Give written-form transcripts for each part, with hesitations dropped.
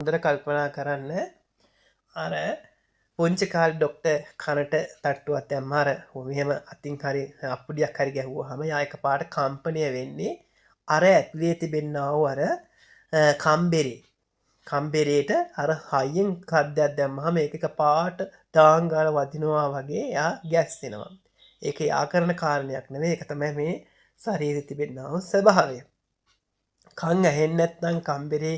හොඳට කල්පනා කරන්න අර පුංචි කාලේ ડોක්ටර් කනට තට්ටුවක් දැම්ම අර මෙහෙම අතින් හරි අප්පුඩියක් හරි ගැහුවාම යා එකපාරට කම්පණය වෙන්නේ අර ඇතුලේ තිබෙනා වූ අර කම්බරේට අර හයියෙන් කද්දයක් දැම්මහම ඒක එකපාරට ඩාන් ගාලා වදිනවා වගේ යා ගැස්සෙනවා. ඒක යා කරන කාරණයක් නෙවෙයි. ඒක තමයි මේ ශරීරෙ තිබෙනා වූ ස්වභාවය. කන් ඇහෙන්නේ නැත්නම් කම්බරේ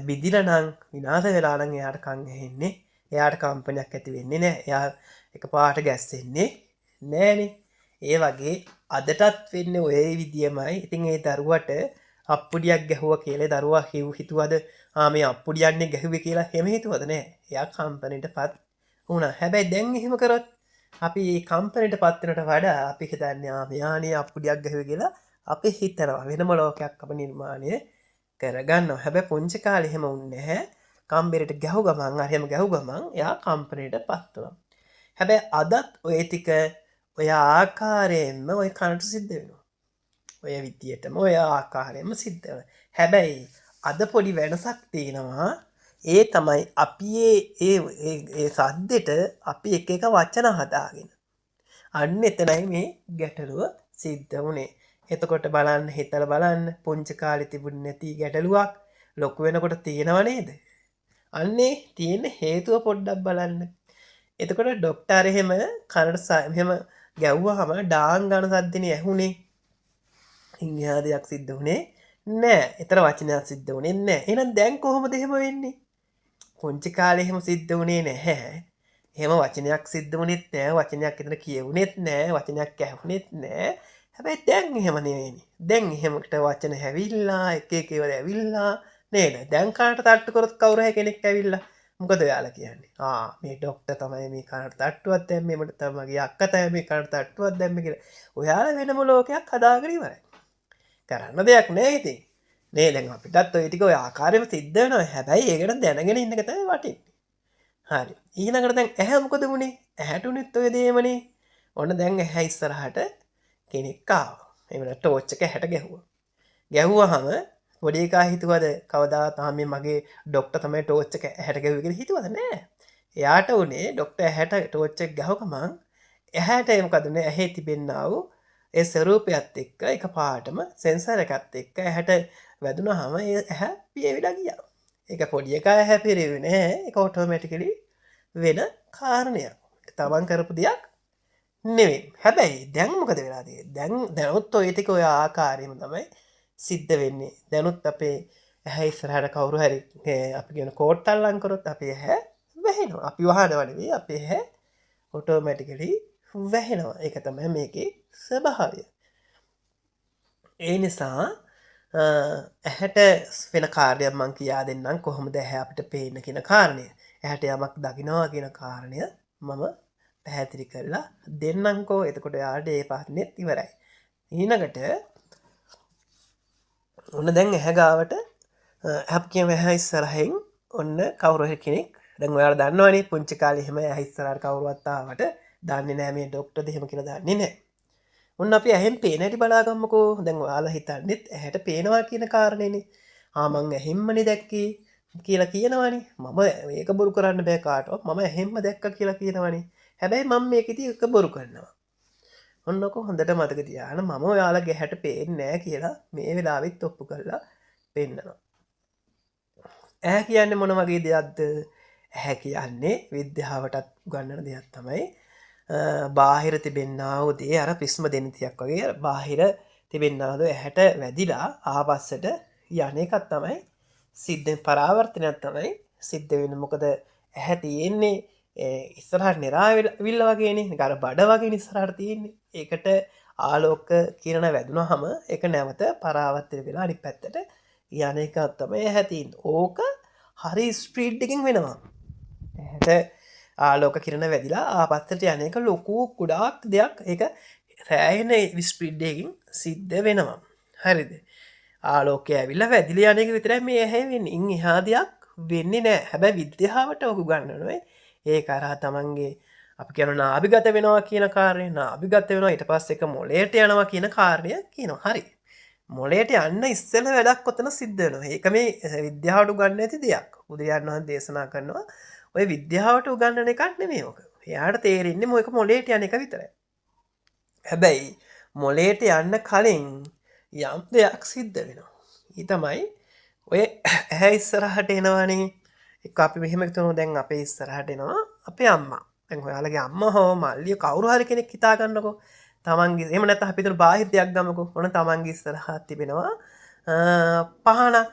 බිඳිලා නම් විනාශ වෙලා නම් එයාට කන් ඇහෙන්නේ. එයාට කම්පනයක් ඇති වෙන්නේ නැහැ. එයා එකපාරට ගැස්සෙන්නේ නෑනේ. ඒ වගේ අදටත් වෙන්නේ ඔය විදියමයි. ඉතින් ඒ දරුවට අප්පුඩියක් ගැහුවා කියලා දරුවා හිතුවද මේ අප්පුඩියන්නේ ගැහුවේ කියලා එහෙම හිතුවද නෑ. එයා කම්පනයටපත් වුණා. හැබැයි දැන් එහෙම කරොත් අපි කම්පනයටපත් වෙනට වඩා අපි හිතන්නේ මෙයානේ අප්පුඩියක් ගැහුවේ කියලා අපි හිතනවා. වෙනම ලෝකයක් අප නිර්මාණය කරගන්නවා. හැබැයි පුංචි කාලේ එහෙම වුණේ නැහැ. කම්බරේට ගැහුව ගමන් අර එහෙම ගැහුව ගමන් එයා කම්පනයටපත් වුණා. හැබැයි අදත් ඔය ටික ඔය ආකාරයෙන්ම ඔය කනට සිද්ධ වෙනවා. ඔය විදියටම ඔය ආකාරයෙන්ම සිද්ධ වෙනවා. හැබැයි අද පොඩි වෙනසක් තියෙනවා. ඒ තමයි අපි ඒ සද්දෙට අපි එක එක වචන හදාගෙන. අන්න එතනයි මේ ගැටලුව සිද්ධ වුණේ. එතකොට බලන්න හිතලා බලන්න පුංචි කාලේ තිබුණ නැති ගැටලුවක් ලොකු වෙනකොට තියෙනව නේද? අන්නේ තියෙන හේතුව පොඩ්ඩක් බලන්න. එතකොට ડોක්ටර් එහෙම කනට එහෙම ගැව්වහම ඩාන් ගන්න සද්දනේ ඇහුනේ. ඉන්හිහා දෙයක් සිද්ධ වුණේ නෑ. ඒතර වචනයක් සිද්ධ වුණේ නෑ. එහෙනම් දැන් කොහොමද එහෙම වෙන්නේ? පුංචි කාලේ එහෙම සිද්ධ වුණේ නැහැ. එහෙම වචනයක් සිද්ධ වුණෙත් නෑ. වචනයක් එතන කියවුණෙත් නෑ. වචනයක් ඇහුණෙත් නෑ. හැබැයි දැන් එහෙම නෙවෙයිනේ. දැන් එහෙමකට වචන හැවිල්ලා එක එක ඒවා ඇවිල්ලා නේද? දැන් කනට තට්ටු කරොත් කවුරු හරි කෙනෙක් ඇවිල්ලා මොකද ඔයාලා කියන්නේ? මේ ડોක්ටර් තමයි මේ කනට තට්ටුවක් දැම්මේ. මට තමයි මගේ අක්කා තමයි මේ කනට තට්ටුවක් දැම්මේ කියලා. ඔයාලා වෙනම ලෝකයක් හදාගෙන ඉවරයි. කරන්න දෙයක් නෑ ඉතින්. නේ දැන් අපිටත් ඔය ටික ඔය ආකාරයෙන්ම සිද්ධ වෙනවා. හැබැයි ඒකට දැනගෙන ඉන්න එක තමයි වටින්නේ. හරි. ඊළඟට දැන් ඇහැ මොකද වුනේ? ඇහැට උනෙත් ඔය දේමනේ. ඔන්න දැන් ඇහැ ඉස්සරහට කෙනෙක් ආවා. එහෙම නැත්නම් ටෝච් එක ඇහැට ගැහුවා. ගැහුවාම පොඩි එකා හිතුවද කවදාවත් මේ මගේ ડોක්ටර් තමයි ටෝච් එක ඇහැට ගැහුවේ කියලා හිතුවද නෑ. එයාට උනේ ડોක්ටර් ඇහැට ටෝච් එක ගැහුව ගමන් ඇහැට මොකද උනේ ඇහි තිබෙන්නා වූ ඒ ස්වරූපයත් එක්ක එකපාරටම සෙන්සර් එකත් එක්ක ඇහැට වැදුනහම ඒ ඇහැ පියවිලා ගියා. ඒක පොඩි එකා ඇහැ පිරෙන්නේ නැහැ. ඒක ඔටෝමැටිකලි වෙන කාරණයක්. තමන් කරපු දෙයක් නෙවෙයි. හැබැයි දැන් මොකද වෙලා තියෙන්නේ? දැනුත් ඔය ටික ඔය ආකාරයෙන්ම තමයි සිද්ධ වෙන්නේ. දැනුත් අපේ ඇහැ ඉස්සරහට කවුරු හරි අපි කියන කෝට් අල්ලන් කරොත් අපේ ඇහැ වැහෙනවා. අපි වහනව නෙවෙයි අපේ ඇහැ ඔටෝමැටිකලි වැහෙනවා. ඒක තමයි මේකේ ස්වභාවය. ඒ නිසා ඇහැට වෙන කාර්යයක් මං කියා දෙන්නම් කොහොමද ඇහැ අපිට පේන්න කියන කාරණය. ඇහැට යමක් දකින්නවා කියන කාරණය මම පැහැදිලි කරලා දෙන්නම්කෝ. එතකොට යාට ඒ පාඩනේ ඉවරයි. ඊළඟට ඔන්න දැන් ඇහැ ගාවට අපි කියමු ඇහැ ඉස්සරහින් ඔන්න කවුරු හරි කෙනෙක් දැන් ඔයාලා දන්නවනේ පුංචි කාලේ එහෙම ඇහැ ඉස්සරහට කවුරුවත් ආවට දන්නේ නැහැ මේ ડોක්ටර්ද එහෙම කියලා දන්නේ නැහැ. ඔන්න අපි ඇහෙන් පේන හැටි බලාගමුකෝ. දැන් ඔයාලා හිතන්නේත් ඇහැට පේනවා කියන කාරණේනේ. මං ඇහෙන්මනේ දැක්කේ කියලා කියනවනේ. මම මේක බොරු කරන්න බෑ කාටවත්. මම ඇහෙන්ම දැක්කා කියලා කියනවනේ. හැබැයි මම මේක ඉතින් එක බොරු කරනවා. ඔන්නක හොඳට මතක තියාගන්න මම ඔයාලගේ ඇහැට පේන්නේ නැහැ කියලා මේ වෙලාවෙත් ඔප්පු කරලා පෙන්නනවා. ඇහැ කියන්නේ මොන වගේ දෙයක්ද? ඇහැ කියන්නේ විද්‍යාවටත් උගන්වන දෙයක් තමයි. බාහිර තිබෙන්නා වූ දේ අර පිස්ම දෙනිතියක් වගේ බාහිර තිබෙන්නා වූ ඇහැට වැදිලා ආපස්සට යන එකක් තමයි සිද්ධ පරාවර්තනයක් තමයි සිද්ධ වෙන්නේ. මොකද ඇහැ තියෙන්නේ ඉස්සරහට නෙරාවිල්ල වගේනේ. නිකන් අර බඩ වගේ ඉස්සරහට තියෙන්නේ. ඒකට ආලෝක කිරණ වැදුනහම ඒක නැවත පරාවර්තන වෙලා අනිත් පැත්තට යන එකක් තමයි ඇහැ තියෙන්නේ. ඕක හරි ස්පීඩ් එකකින් වෙනවා. ඇහැට ආලෝක කිරණ වැදිලා ආපස්සට යන එක ලොකු කුඩාක් දෙයක්. ඒක සෑහෙන ස්පීඩ් එකකින් සිද්ධ වෙනවා. හරිද? ආලෝකය ඇවිල්ලා වැදිලා යන එක විතරයි මේ ඇහැ වෙන්නේ. ඉන් එහා දෙයක් වෙන්නේ නැහැ. හැබැයි විද්‍යාවට ඔක උගන්වනවා. ඒක අරහා තමන්ගේ අපි කියන නාභිගත වෙනවා කියන කාරණය. නාභිගත වෙනවා ඊට පස්සේ ඒක මොළයට යනවා කියන කාරණය කියනවා. හරි. මොලේට යන්න ඉස්සෙල්ලා වැඩක් ඔතන සිද්ධ වෙනවා. ඒක මේ විද්‍යාවට උගන්වන්න ඇති දෙයක්. බුදුරජාණන් වහන්සේ දේශනා කරනවා ඔය විද්‍යාවට උගන්වන එකක් නෙමෙයි ඔක. එයාට තේරෙන්නේ මොකක් මොලේට යන එක විතරයි. හැබැයි මොලේට යන්න කලින් යම් දෙයක් සිද්ධ වෙනවා. ඊ තමයි ඔය ඇහැ ඉස්සරහට එනවනේ. එක්ක අපි මෙහෙම හිතමු දැන් අපේ ඉස්සරහට එනවා අපේ අම්මා. දැන් ඔයාලගේ අම්මා හෝ මල්ලිය කවුරු හරි කෙනෙක් හිතා ගන්නකො. තමන්ගේ එහෙම නැත්නම් අපි හිතමු බාහිර දෙයක් ගමුකෝ. ඔන්න තමන්ගේ ඉස්සරහට තිබෙනවා පහනක්.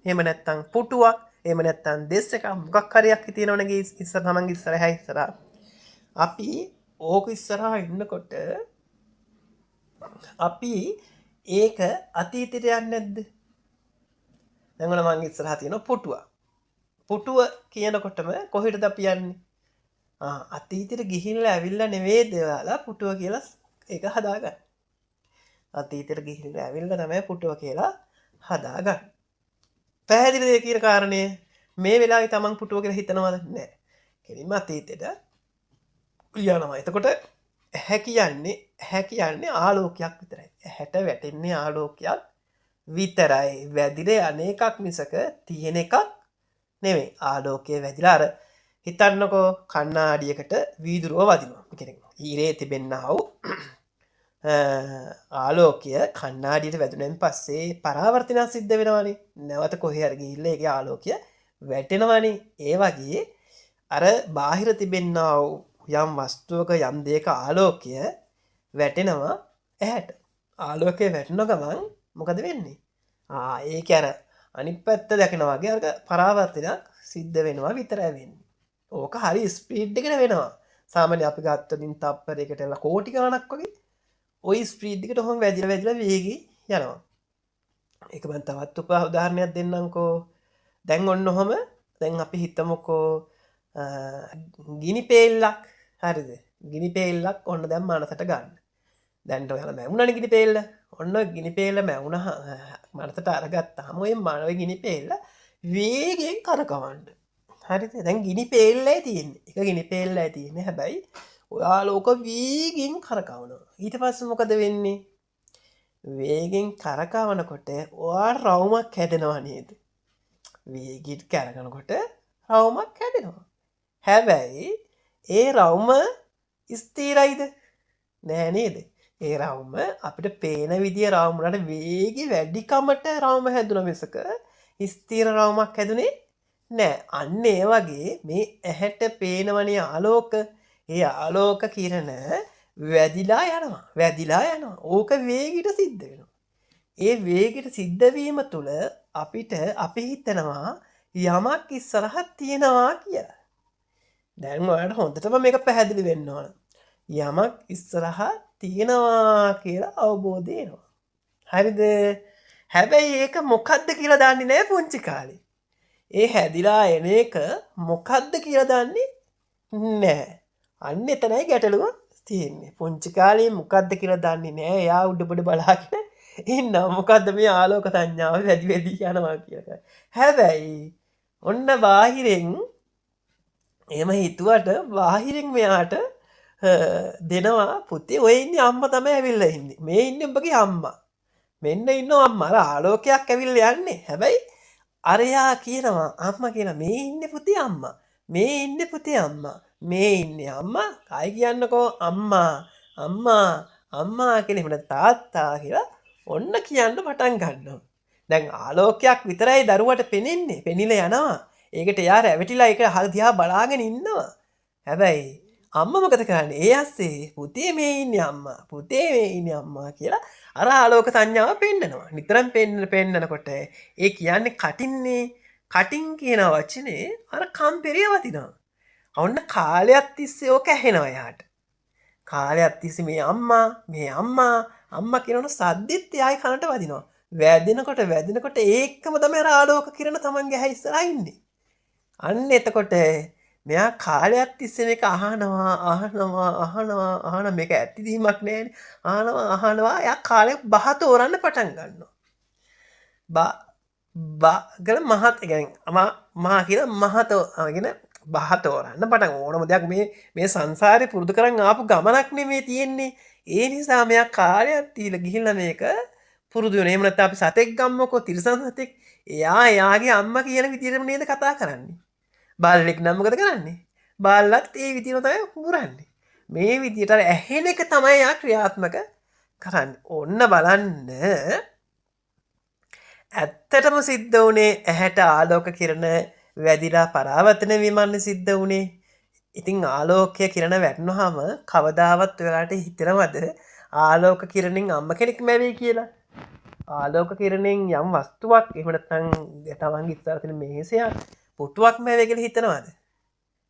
එහෙම නැත්නම් පුටුවක්. එහෙම නැත්නම් දෙස් එකක් මොකක් හරියක් තියෙනවනේ ඉස්සර තමන්ගේ ඉස්සරහා. අපි ඕක ඉස්සරහා ඉන්නකොට අපි ඒක අතීතයට යන්නේ නැද්ද? දැන් ඔන්න මං ඉස්සරහා තියෙන පුටුව කියනකොටම කොහෙටද අපි යන්නේ? අතීතයට ගිහිල්ලා ඇවිල්ලා නෙවෙයිද ඔයාලා පුටුව කියලා ඒක හදාගන්න. අතීතයට ගිහිල්ලා ඇවිල්ලා තමයි පුටුව කියලා හදාගන්න. පැහැදිලිද කියන කාරණය? මේ වෙලාවේ තමන් පුටුව කියලා හිතනවද? නැහැ. කෙලින්ම අතීතයට යනවා. එතකොට ඇහැ කියන්නේ ආලෝකයක් විතරයි. ඇහැට වැටෙන්නේ ආලෝකයක් විතරයි. වැදිලා යන එකක් මිසක තියෙන එකක් නෙමෙයි. ආලෝකයේ වැදිලා අර හිතන්නකෝ කණ්ණාඩියකට වීදුරුව වදිනවා. කියන්නේ ඊරේ තිබෙන්නා වූ ආලෝකය කණ්ණාඩියට වැදුනෙන් පස්සේ පරාවර්තනයක් සිද්ධ වෙනවනේ. නැවත කොහේ හරි ගිහිල්ලා ඒකේ ආලෝකය වැටෙනවනේ. ඒ වගේ අර බාහිර තිබෙන්නා වූ යම් වස්තුවක යම් දෙයක ආලෝකය වැටෙනවා ඇහැට. ආලෝකය වැටෙන ගමන් මොකද වෙන්නේ? ඒක අර අනිත් පැත්ත දකිනවා වගේ අර පරාවර්තනයක් සිද්ධ වෙනවා විතරයි වෙන්නේ. ඕක හරි ස්පීඩ් එකකට වෙනවා. සාමාන්‍ය අපි ගත්තොත් තප්පරයකට කෝටි ගණනක් වගේ ওই ස්පීඩ් එකට ඔහොම වැදිලා වේගී යනවා. ඒක මම තවත් උදාහරණයක් දෙන්නම්කෝ. දැන් ඔන්න ඔහොම දැන් අපි හිතමුකෝ ගිනි පෙල්ලක්. හරිද? ගිනි පෙල්ලක් ඔන්න දැන් මනසට ගන්න. දැන් ඔයාලා මැවුණානේ ගිනි පෙල්ල. ඔන්න ගිනි පෙල්ල මැවුණා මනසට අරගත්තාම ඔය ගිනි පෙල්ල වේගයෙන් කරකවන්න. හරිද? දැන් ගිනි පෙල්ලයි තියෙන්නේ. එක ගිනි පෙල්ලයි තියෙන්නේ. හැබැයි ඔයාලා ඕක වේගෙන් කරකවනවා. ඊට පස්සේ මොකද වෙන්නේ? වේගෙන් කරකවනකොට ඔයාලා රවුමක් හැදෙනවා නේද? වේගින් කරකවනකොට රවුමක් හැදෙනවා. හැබැයි ඒ රවුම ස්ථිරයිද? නෑ නේද? ඒ රවුම අපිට පේන විදිය රවුම වලට වේගي වැඩිකමට රවුම හැදුන මිසක ස්ථිර රවුමක් හැදුනේ නෑ. අන්න ඒ වගේ මේ ඇහැට පේනවනේ ආලෝක. ඒ ආලෝක කිරණ වැදිලා යනවා. ඕක වේගයට සිද්ධ වෙනවා. ඒ වේගයට සිද්ධ වීම තුළ අපි හිතනවා යමක් ඉස්සරහට තියෙනවා කියලා. දැන් ඔයාලට හොඳටම මේක පැහැදිලි වෙන්න ඕන. යමක් ඉස්සරහා තියෙනවා කියලා අවබෝධය එනවා. හරිද? හැබැයි ඒක මොකද්ද කියලා දන්නේ නැහැ පුංචි කාලේ. ඒ හැදිලා එන එක මොකද්ද කියලා දන්නේ නැහැ. අන්න එතනයි ගැටලුව තියෙන්නේ. පුංචි කාලේ මොකද්ද කියලා දන්නේ නැහැ. එයා උඩපොඩ බලාගෙන ඉන්නවා. මොකද්ද මේ ආලෝක සංඥාව වැඩි යනවා කියලා. හැබැයි ඔන්න බාහිරෙන් එහෙම හිතුවට බාහිරින් මෙයාට දෙනවා පුතේ ඔය ඉන්නේ අම්මා තමයි ඇවිල්ලා ඉන්නේ. මේ ඉන්නේ ඔබගේ අම්මා. මෙන්න ඉන්නවා අම්මා. අර ආලෝකයක් ඇවිල්ලා යන්නේ. හැබැයි අරයා කියනවා අම්මා කියනවා මේ ඉන්නේ පුතේ අම්මා. මේ ඉන්නේ පුතේ අම්මා. මේ ඉන්නේ අම්මා. කයි කියන්නකෝ අම්මා කියලා එහෙම තාත්තා කියලා ඔන්න කියන්න පටන් ගන්නවා. දැන් ආලෝකයක් විතරයි දරුවට පෙනෙන්නේ. පෙනිලා යනවා. ඒකට එයා රැවටිලා ඒක දිහා බලාගෙන ඉන්නවා. හැබැයි අම්මා මොකද කරන්නේ? ඒ ඇස්සේ පුතේ මේ ඉන්නේ අම්මා කියලා අර ආලෝක සංඥාව පෙන්නනවා. නිතරම පෙන්නනකොට ඒ කියන්නේ කටින්නේ. කටින් කියන වචනේ අර කම්පිරිය වදිනවා. ඔන්න කාලයක් තිස්සේ ඕක ඇහෙනවා එයාට. කාලයක් තිස්සේ මේ අම්මා කියනොන සද්දෙත් එයාගේ කනට වදිනවා. වැදෙනකොට ඒකම තමයි අර ආලෝක කිරණ තමන්ගේ ඇහැ ඉස්සරහා ඉන්නේ. අන්න එතකොට මෙයා කාලයක් තිස්සේ මේක අහනවා මේක ඇතිදීමක් නෑනේ. අහනවා එයා කාලයක් බහ තෝරන්න පටන් ගන්නවා. ගල මහත් කියන්නේ මහා කියලා මහතෝගෙන බහ තෝරන්න පටන් ඕනම දෙයක් මේ සංසාරේ පුරුදු කරන් ආපු ගමනක් නෙමේ තියෙන්නේ. ඒ නිසා මෙයා කාලයක් තියලා ගිහිල්ලා මේක පුරුදු වෙන. එහෙම නැත්නම් අපි සතෙක් ගම්මකෝ තිරිසන් සතෙක්. එයා එයාගේ අම්මා කියන විදිහටම නේද කතා කරන්නේ. බල්ලෙක් නම් මොකද කරන්නේ? බල්ලත් ඒ විදිහම තමයි මුරන්නේ. මේ විදිහට ඇහෙන එක තමයි යා ක්‍රියාත්මක කරන්නේ. ඔන්න බලන්න ඇත්තටම සිද්ධ වුණේ ඇහැට ආලෝක කිරණ වැදිලා පරාවර්තන වීමන්නේ සිද්ධ වුණේ. ඉතින් ආලෝකය කිරණ වැටුනහම කවදාවත් ඔයාලට හිතෙනවද ආලෝක කිරණෙන් අම්ම කෙනෙක් මැවෙයි කියලා? ආලෝක කිරණෙන් යම් වස්තුවක් එහෙම නැත්නම් තමන්ගේ ඉස්සරහ තියෙන මේසයක් පුටුවක් මැවෙයි කියලා හිතනවද?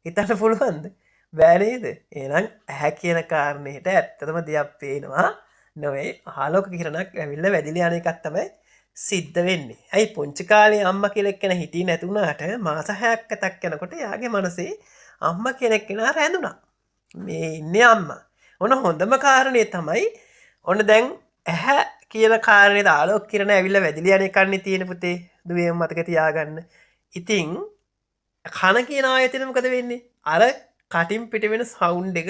හිතන්න පුළුවන්ද? බෑ නේද? එහෙනම් ඇහැ කියන කාරණේට ඇත්තටම දෙයක් පේනවා නෙවෙයි ආලෝක කිරණක් ඇවිල්ලා වැදිලා යන එකක් තමයි සිද්ධ වෙන්නේ. ඇයි පුංචි කාලේ අම්මා කියලා කෙනෙක් හිටියේ නැති වුණාට මාස 6ක් 7ක් යනකොට යාගේ මනසේ අම්මා කෙනෙක් කෙනා රැඳුණා. මේ ඉන්නේ අම්මා. ඔන්න හොඳම කාරණේ තමයි ඔන්න දැන් ඇහැ කියන කාරණේද ආලෝක කිරණ ඇවිල්ලා වැදිලා යන එකන්නේ තියෙන පුතේ. දුවේ මතක තියාගන්න. ඉතින් කන කියන ආයතනෙ මොකද වෙන්නේ? අර කටින් පිට වෙන සවුන්ඩ් එක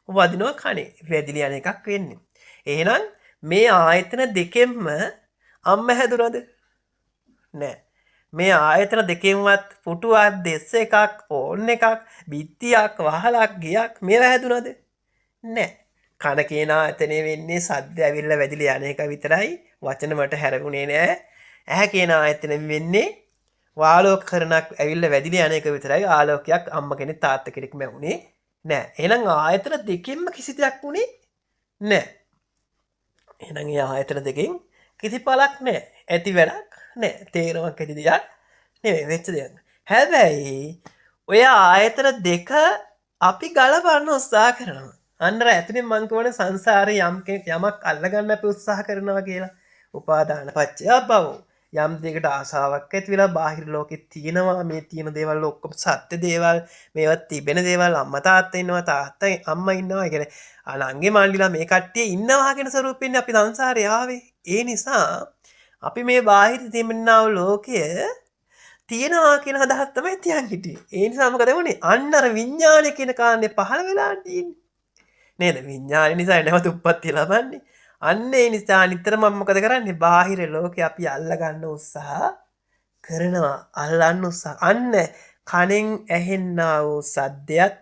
වදිනවා කනේ. වැදිලා යන එකක් වෙන්නේ. එහෙනම් මේ ආයතන දෙකෙන්ම අම්මා හැදුනද? නෑ. මේ ආයතන දෙකෙන්වත් පුටුවක් දෙස් එකක් ෆෝන් එකක් බිත්තියක් වහලක් ගියක් මේවා හැදුනද? නෑ. කන කියන ආයතනේ වෙන්නේ සද්ද ඇවිල්ලා වැදිලා යන එක විතරයි. වචන වලට හැරුණේ නෑ. ඇහැ කියන ආයතනෙන් වෙන්නේ ආලෝක කරණක් ඇවිල්ලා වැදිලා යන එක විතරයි. ආලෝකයක් අම්මා කෙනෙක් තාත්තා කෙනෙක් මැවුනේ නෑ. එහෙනම් ආයතන දෙකෙන්ම කිසි දෙයක් වුණේ නෑ. එහෙනම් ඒ ආයතන දෙකෙන් කිසි පළක් නෑ. ඇති වැඩක් නෑ. තේරුමක් ඇති දෙයක් නෙවෙයි වෙච්ච දෙයක්. හැබැයි ඔය ආයතන දෙක අපි ගලපන්න උත්සාහ කරනවා. අන්නර ඇතුලෙන් මං කියවන සංසාරේ යම් කෙනෙක් යමක් අල්ලගන්න අපි උත්සාහ කරනවා කියලා. උපාදාන පත්‍ය භව. යම් දෙයකට ආසාවක් ඇති වෙලා බාහිර ලෝකෙ තියෙනවා මේ තියෙන දේවල් ඔක්කොම සත්‍ය දේවල් මේවත් තිබෙන දේවල් අම්මා තාත්තා ඉන්නවා තාත්තා අම්මා ඉන්නවා කියන්නේ අනංගේ මල්ලිලා මේ කට්ටිය ඉන්නවා කියන ස්වරූපෙන්නේ අපි සංසාරේ ආවේ. ඒ නිසා අපි මේ බාහිර තිබෙනා වූ ලෝකය තියෙනවා කියන අදහස් තමයි තියන් හිටියේ. ඒ නිසා මොකද වුනේ? අන්න අර විඥානය කියන කාරණේ පහළ වෙලා තියෙන්නේ. නේද? විඥානය නිසා නැවත උප්පත්ති ලබන්නේ. අන්න ඒ නිසා නිතරම මොකද කරන්නේ? බාහිර ලෝකේ අපි අල්ල ගන්න උත්සාහ කරනවා. අල්ලන්න උත්සාහ. අන්න කනෙන් ඇහෙන්නා වූ සද්දයක්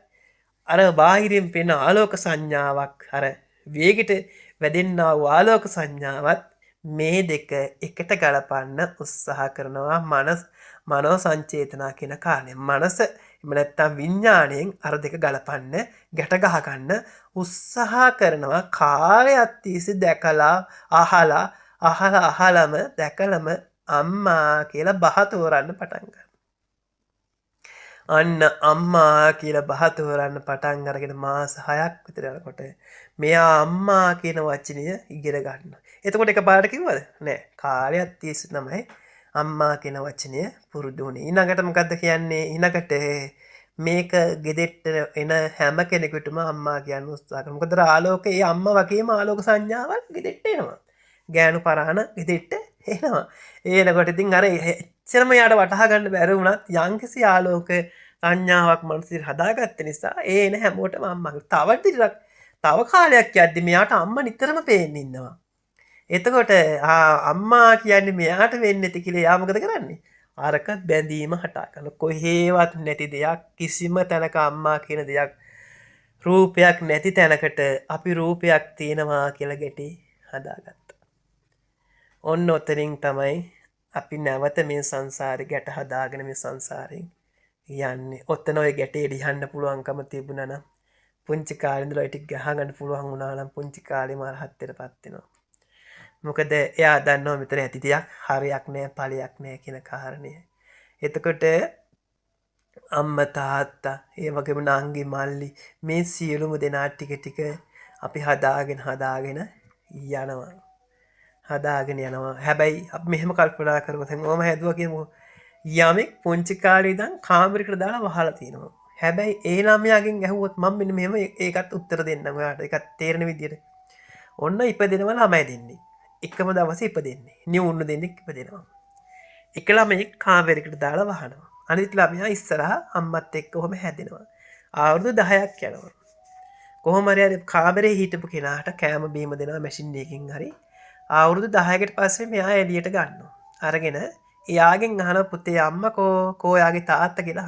අර බාහිරින් පෙනෙන ආලෝක සංඥාවක් අර වේගෙට වැදෙන්නා වූ ආලෝක සංඥාවත් මේ දෙක එකට ගලපන්න උත්සාහ කරනවා මනෝ සංචේතනා කියන කාරණය. මනස එහෙම නැත්නම් විඥාණයෙන් අර දෙක ගලපන්න ගැට ගහ ගන්න උත්සාහ කරනවා. කාලයක් තිස්සේ දැකලා අහලම දැකලම අම්මා කියලා බහ තෝරන්න පටන් ගන්නවා. අන්න අම්මා කියලා බහ තෝරන්න පටන් අරගෙන මාස 6ක් විතර යනකොට මෙයා අම්මා කියන වචනය ඉගෙන ගන්නවා. එතකොට එකපාරට කිව්වද? නෑ. කාලයක් තිස්සේ තමයි අම්මා කියන වචනය පුරුදු වුණේ. ඊළඟට මොකද්ද කියන්නේ? ඊළඟට මේක ගෙදෙට්ට එන හැම කෙනෙකුටම අම්මා කියන්න උත්සාහ කරනවා. මොකද ආලෝකේ ඒ අම්මා වගේම ආලෝක සංඥාවක් ගෙදෙට්ට එනවා. ගෑනු පරාණ ගෙදෙට්ට එනවා. එනකොට ඉතින් අර එච්චරම යාට වටහා ගන්න බැරි වුණත් යම්කිසි ආලෝක සංඥාවක් මනසේ හදාගත්ත නිසා ඒ එන හැමෝටම අම්මා. තව කාලයක් යද්දි මෙයාට අම්මා නිතරම පේන්න ඉන්නවා. එතකොට අම්මා කියන්නේ මෙයාට වෙන්නේ නැති කියලා එයා මොකද කරන්නේ? අරක බැඳීම හටා ගන්න. කොහේවත් නැති දෙයක් කිසිම තැනක අම්මා කියන දෙයක් රූපයක් නැති තැනකට අපි රූපයක් තියෙනවා කියලා ගැටි හදාගත්තා. ඔන්න ඔතනින් තමයි අපි නැවත මේ සංසාරේ ගැට හදාගෙන මේ සංසාරයෙන් යන්නේ. ඔතන ඔය ගැටේ ලියන්න පුළුවන්කම තිබුණා නම් පුංචි කාලේ ඉඳලා ටික ගහගන්න පුළුවන් වුණා නම් පුංචි කාලේම අරහත්ත්වයටපත් වෙනවා. මොකද එයා දන්නවා මෙතන ඇති දෙයක් හරියක් නෑ ඵලයක් නෑ කියන කාරණය. එතකොට අම්මා තාත්තා ඒ වගේම නංගි මල්ලි මේ සියලුම දෙනා ටික අපි හදාගෙන යනවා. හැබැයි අපි මෙහෙම කල්පනා කරමු. දැන් ඕම හැදුවා කියමු. යමෙක් පුංචි කාලේ ඉඳන් කාමරයකට දාලා වහලා තිනවා. හැබැයි ඒ ළමයාගෙන් ඇහුවොත් මම මෙන්න මෙහෙම ඒකත් උත්තර දෙන්නම් ඔයාලට. ඒකත් තේරෙන විදියට. ඔන්න ඉපදෙනවා ළමයි දෙන්නේ. එකම දවසේ ඉපදෙන්නේ. නියුණු දෙන්නෙක් ඉපදෙනවා. එක ළමයෙක් කාමරයකට දාලා වහනවා. අනිත් ළමයා ඉස්සරහා අම්මත් එක්ක කොහොම හැදෙනවා. අවුරුදු 10ක් යනවා. කොහොම හරි කාමරේ හිටපු කෙනාට කෑම බීම දෙනවා මැෂින් එකකින් හරි. අවුරුදු 10කට පස්සේ මෙයා එළියට ගන්නවා. අරගෙන එයාගෙන් අහන පුතේ අම්මා කෝ යාගේ තාත්තා කියලා